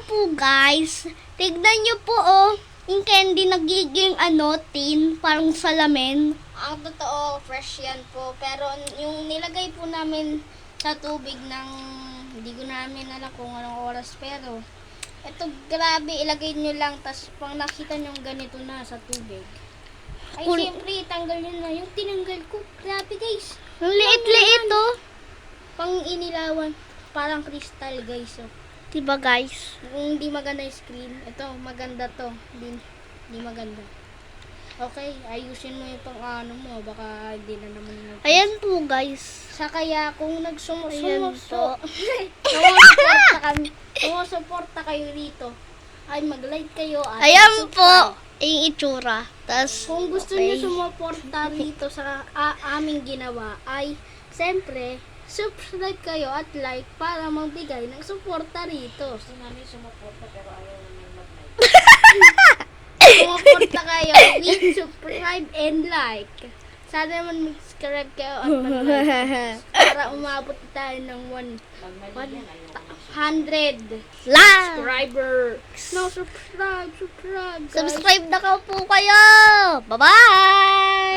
po guys. Tignan nyo po yung candy nagiging tin, parang salamin. Ang totoo, fresh yan po. Pero yung nilagay po namin sa tubig ng, hindi ko namin alam kung anong oras. Pero, ito grabe, ilagay nyo lang. Tapos pang nakita nyo ganito na sa tubig. Ay, siyempre, tanggal nyo na. Yung tinanggal ko, grabe guys. Ang liit-liit Pang inilawan. Parang crystal guys. Diba guys? Kung hindi maganda yung screen, ito, maganda to. Hindi maganda. Okay, ayusin mo yung pang mo, baka hindi na naman yung... Ayan po guys. Sa kaya, kung Ayan sumusuporta kayo dito, ay mag-like kayo at Ayan po subscribe. yung itsura. Tas, Kung gusto niyo sumuporta rito sa aming ginawa, ay, siyempre, subscribe kayo at like para magbigay ng suporta rito. Gusto namin sumuporta pero ayaw namin mag-like. Sumuporta kayo, please subscribe and like. Sana naman mag-subscribe kayo at mag-like para umabot tayo ng 100 subscriber. No, subscribe. Subscribe na po kayo. Bye-bye!